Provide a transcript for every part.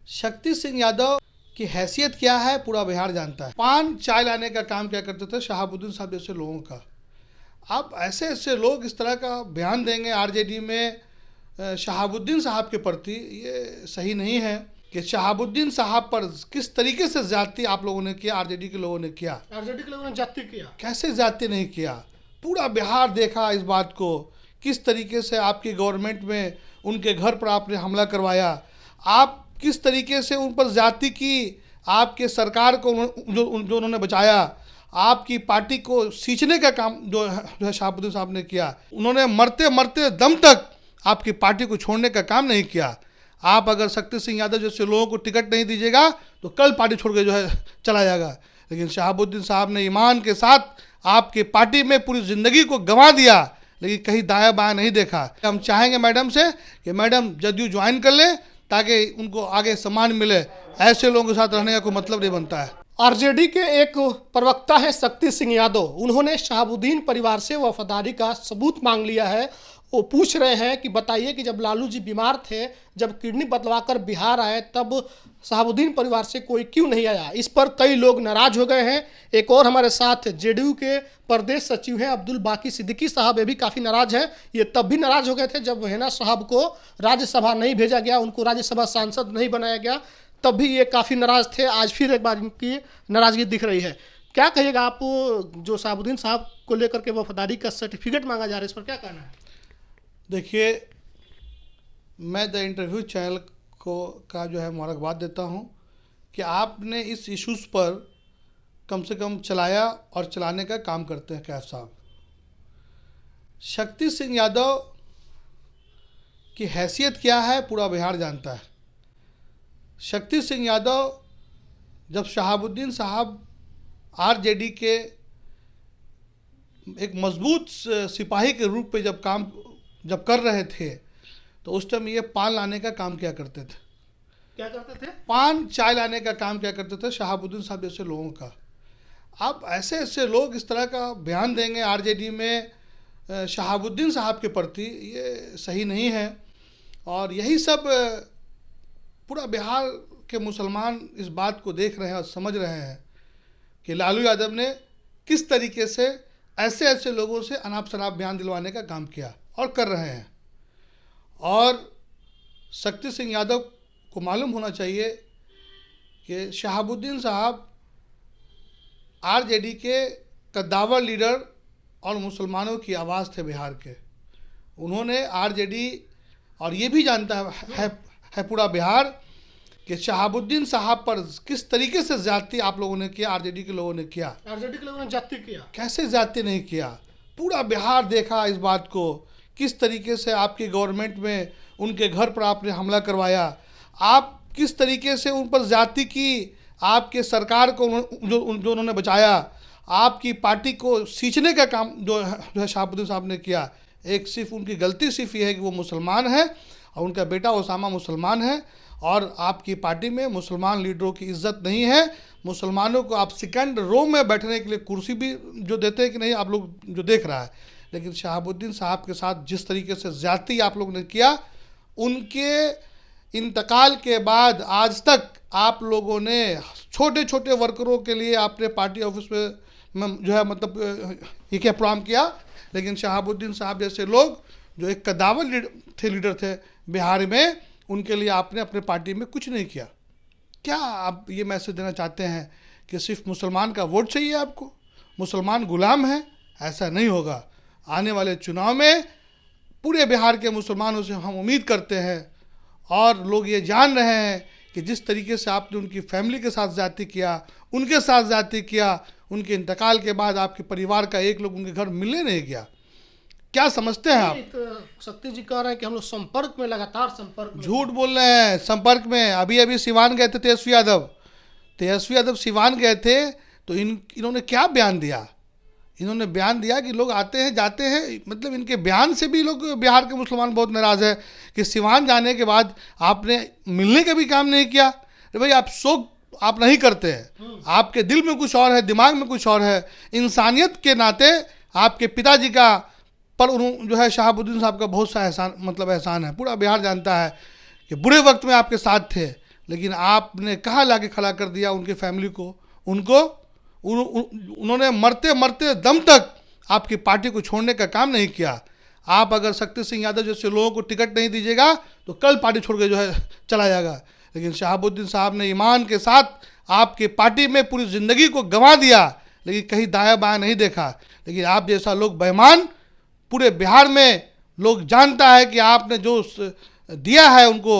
शक्ति सिंह यादव की हैसियत क्या है पूरा बिहार जानता है। पान चाय लाने का काम क्या करते थे शहाबुद्दीन साहब जैसे लोगों का। अब ऐसे ऐसे लोग इस तरह का बयान देंगे आरजेडी में शहाबुद्दीन साहब के प्रति, ये सही नहीं है कि शहाबुद्दीन साहब पर किस तरीके से ज्यादती आप लोगों ने किया, आरजेडी के लोगों ने किया। आरजेडी के लोगों ने ज्यादती किया, कैसे ज्यादती नहीं किया, पूरा बिहार देखा इस बात को। किस तरीके से आपकी गवर्नमेंट में उनके घर पर आपने हमला करवाया, आप किस तरीके से उन पर ज्यादती की, आपके सरकार को जो उन्होंने बचाया, आपकी पार्टी को सींचने का काम जो है शहाबुद्दीन साहब ने किया। उन्होंने मरते मरते दम तक आपकी पार्टी को छोड़ने का काम नहीं किया। आप अगर शक्ति सिंह यादव जैसे लोगों को टिकट नहीं दीजिएगा तो कल पार्टी छोड़ के जो है चला जाएगा, लेकिन शहाबुद्दीन साहब ने ईमान के साथ आपकी पार्टी में पूरी ज़िंदगी को गंवा दिया, लेकिन कहीं दायां बायां नहीं देखा। हम चाहेंगे मैडम से कि मैडम जदयू ज्वाइन कर ले ताकि उनको आगे सम्मान मिले। ऐसे लोगों के साथ रहने का कोई मतलब नहीं बनता है। आरजेडी के एक प्रवक्ता है शक्ति सिंह यादव, उन्होंने शहाबुद्दीन परिवार से वफादारी का सबूत मांग लिया है। वो पूछ रहे हैं कि बताइए कि जब लालू जी बीमार थे, जब किडनी बदलवाकर बिहार आए, तब शहाबुद्दीन परिवार से कोई क्यों नहीं आया। इस पर कई लोग नाराज हो गए हैं। एक और हमारे साथ जेडीयू के प्रदेश सचिव हैं अब्दुल बाकी सिद्दीकी साहब, ये भी काफ़ी नाराज हैं। ये तब भी नाराज हो गए थे जब हेना साहब को राज्यसभा नहीं भेजा गया, उनको राज्यसभा सांसद नहीं बनाया गया, तब भी ये काफ़ी नाराज थे। आज फिर एक बार इनकी नाराजगी दिख रही है। क्या कहिएगा आप, जो शहाबुद्दीन साहब को लेकर के वफादारी का सर्टिफिकेट मांगा जा रहा है, इस पर क्या कहना है? देखिए, मैं द इंटरव्यू चैनल को का जो है मुबारकबाद देता हूं कि आपने इस इश्यूज़ पर कम से कम चलाया और चलाने का काम करते हैं। कैफ साहब, शक्ति सिंह यादव की हैसियत क्या है पूरा बिहार जानता है। शक्ति सिंह यादव जब शहाबुद्दीन साहब आरजेडी के एक मजबूत सिपाही के रूप में जब कर रहे थे, तो उस टाइम ये पान लाने का काम क्या करते थे। क्या करते थे? पान चाय लाने का काम क्या करते थे शहाबुद्दीन साहब जैसे लोगों का। अब ऐसे ऐसे लोग इस तरह का बयान देंगे आरजेडी में शहाबुद्दीन साहब के प्रति, ये सही नहीं है। और यही सब पूरा बिहार के मुसलमान इस बात को देख रहे हैं और समझ रहे हैं कि लालू यादव ने किस तरीके से ऐसे ऐसे लोगों से अनाप शनाप बयान दिलवाने का काम किया और कर रहे हैं। और शक्ति सिंह यादव को मालूम होना चाहिए कि शहाबुद्दीन साहब आरजेडी के कद्दावर लीडर और मुसलमानों की आवाज़ थे बिहार के। उन्होंने आरजेडी, और ये भी जानता है पूरा बिहार कि शहाबुद्दीन साहब पर किस तरीके से ज्यादती आप लोगों ने किया, आरजेडी के लोगों ने किया। आरजेडी के लोगों ने ज्यादती किया, कैसे ज्यादती नहीं किया, पूरा बिहार देखा इस बात को। किस तरीके से आपकी गवर्नमेंट में उनके घर पर आपने हमला करवाया, आप किस तरीके से उन पर ज्यादती की, आपके सरकार को जो उन्होंने बचाया, आपकी पार्टी को सींचने का काम जो है शहाबुद्दीन साहब ने किया। एक सिर्फ उनकी गलती सिर्फ ये है कि वो मुसलमान है और उनका बेटा ओसामा मुसलमान है, और आपकी पार्टी में मुसलमान लीडरों की इज्जत नहीं है। मुसलमानों को आप सेकंड रो में बैठने के लिए कुर्सी भी जो देते हैं कि नहीं, आप लोग जो देख रहा है। लेकिन शहाबुद्दीन साहब के साथ जिस तरीके से ज्यादती आप लोगों ने किया, उनके इंतकाल के बाद आज तक आप लोगों ने छोटे छोटे वर्करों के लिए आपने पार्टी ऑफिस में जो है मतलब ये क्या प्रोग्राम किया। लेकिन शहाबुद्दीन साहब जैसे लोग जो एक कद्दावर लीडर थे बिहार में, उनके लिए आपने अपने पार्टी में कुछ नहीं किया। क्या आप ये मैसेज देना चाहते हैं कि सिर्फ मुसलमान का वोट चाहिए आपको, मुसलमान गुलाम है? ऐसा नहीं होगा। आने वाले चुनाव में पूरे बिहार के मुसलमानों से हम उम्मीद करते हैं, और लोग ये जान रहे हैं कि जिस तरीके से आपने उनकी फैमिली के साथ ज्यादती किया, उनके साथ ज्यादती किया, उनके इंतकाल के बाद आपके परिवार का एक लोग उनके घर मिलने नहीं गया। क्या समझते हैं आप? शक्ति जी कह रहे हैं कि हम लोग संपर्क में, लगातार संपर्क में। झूठ बोल रहे हैं। संपर्क में अभी अभी सिवान गए थे तेजस्वी यादव सिवान गए थे, तो इन्होंने क्या बयान दिया? इन्होंने बयान दिया कि लोग आते हैं जाते हैं, मतलब इनके बयान से भी लोग बिहार के मुसलमान बहुत नाराज है कि सिवान जाने के बाद आपने मिलने का भी काम नहीं किया। अरे भाई, आप शोक आप नहीं करते हैं, आपके दिल में कुछ और है, दिमाग में कुछ और है। इंसानियत के नाते आपके पिताजी का पर जो है शहाबुद्दीन साहब का बहुत सा एहसान है। पूरा बिहार जानता है कि बुरे वक्त में आपके साथ थे, लेकिन आपने कहाँ लाके खड़ा कर दिया उनके फैमिली को। उन्होंने मरते मरते दम तक आपकी पार्टी को छोड़ने का काम नहीं किया। आप अगर शक्ति सिंह यादव जैसे लोगों को टिकट नहीं दीजिएगा तो कल पार्टी छोड़ के जो है चला जाएगा, लेकिन शहाबुद्दीन साहब ने ईमान के साथ आपके पार्टी में पूरी ज़िंदगी को गंवा दिया, लेकिन कहीं दायां बायां नहीं देखा। लेकिन आप जैसा लोग बेईमान पूरे बिहार में लोग जानता है कि आपने जो दिया है उनको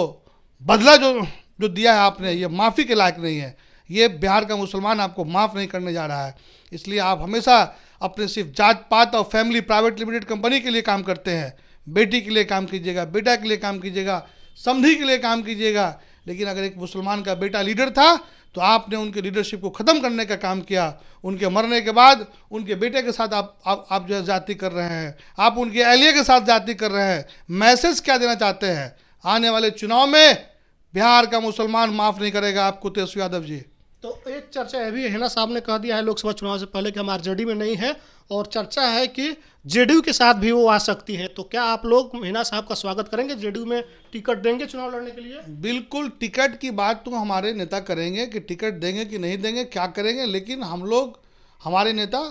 बदला जो दिया है आपने, ये माफ़ी के लायक नहीं है। ये बिहार का मुसलमान आपको माफ़ नहीं करने जा रहा है। इसलिए आप हमेशा अपने सिर्फ जात पात और फैमिली प्राइवेट लिमिटेड कंपनी के लिए काम करते हैं। बेटी के लिए काम कीजिएगा, बेटा के लिए काम कीजिएगा, समधी के लिए काम कीजिएगा। लेकिन अगर एक मुसलमान का बेटा लीडर था तो आपने उनके लीडरशिप को ख़त्म करने का काम किया। उनके मरने के बाद उनके बेटे के साथ आप जो है जाति कर रहे हैं, आप उनके अहलिया के साथ जाति कर रहे हैं। मैसेज क्या देना चाहते हैं? आने वाले चुनाव में बिहार का मुसलमान माफ़ नहीं करेगा आपको, तेजस्वी यादव जी। तो एक चर्चा है भी, हिना साहब ने कह दिया है लोकसभा चुनाव से पहले कि हम आरजेडी में नहीं है, और चर्चा है कि जेडीयू के साथ भी वो आ सकती है। तो क्या आप लोग हिना साहब का स्वागत करेंगे, जेडीयू में टिकट देंगे चुनाव लड़ने के लिए? बिल्कुल, टिकट की बात तो हमारे नेता करेंगे कि टिकट देंगे कि नहीं देंगे, क्या करेंगे। लेकिन हम लोग, हमारे नेता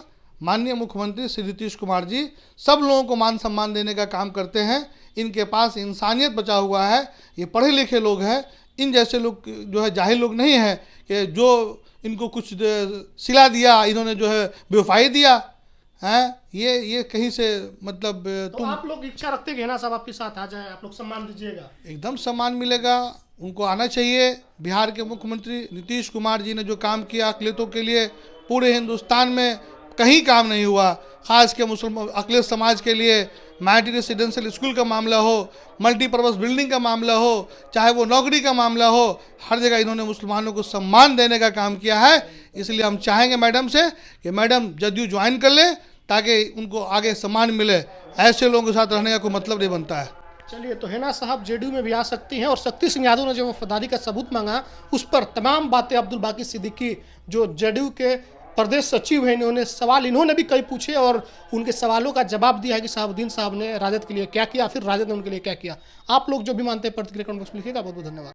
माननीय मुख्यमंत्री श्री नीतीश कुमार जी सब लोगों को मान सम्मान देने का काम करते हैं। इनके पास इंसानियत बचा हुआ है, ये पढ़े लिखे लोग हैं। इन जैसे लोग जो है जाहिल लोग नहीं हैं कि जो इनको कुछ सिला दिया, इन्होंने जो है बेवफाई दिया है। ये कहीं से मतलब तो आप लोग इच्छा रखते हैं कि हिना साहब आपके साथ आ जाए, आप लोग सम्मान दीजिएगा? एकदम सम्मान मिलेगा, उनको आना चाहिए। बिहार के मुख्यमंत्री नीतीश कुमार जी ने जो काम किया अकलियतों के लिए, पूरे हिंदुस्तान में कहीं काम नहीं हुआ। ख़ास के मुसलमान अकलियत समाज के लिए माइनॉरिटी रेसिडेंशियल स्कूल का मामला हो, मल्टीपर्पज़ बिल्डिंग का मामला हो, चाहे वो नौकरी का मामला हो, हर जगह इन्होंने मुसलमानों को सम्मान देने का काम किया है। इसलिए हम चाहेंगे मैडम से कि मैडम जदयू ज्वाइन कर ले ताकि उनको आगे सम्मान मिले। ऐसे लोगों के साथ रहने का कोई मतलब नहीं बनता है। चलिए, तो हिना साहब जेडीयू में भी आ सकती हैं। और शक्ति सिंह यादव ने जो वफादारी का सबूत मांगा, उस पर तमाम बातें अब्दुल बाकी सिद्दीकी जो जेडीयू के प्रदेश सचिव हैं, इन्होंने भी कई पूछे और उनके सवालों का जवाब दिया है कि शहाबुद्दीन साहब ने राजद के लिए क्या किया, फिर राजद ने उनके लिए क्या किया। आप लोग जो भी मानते हैं प्रतिक्रिया कमेंट बॉक्स में लिखिएगा। बहुत बहुत धन्यवाद।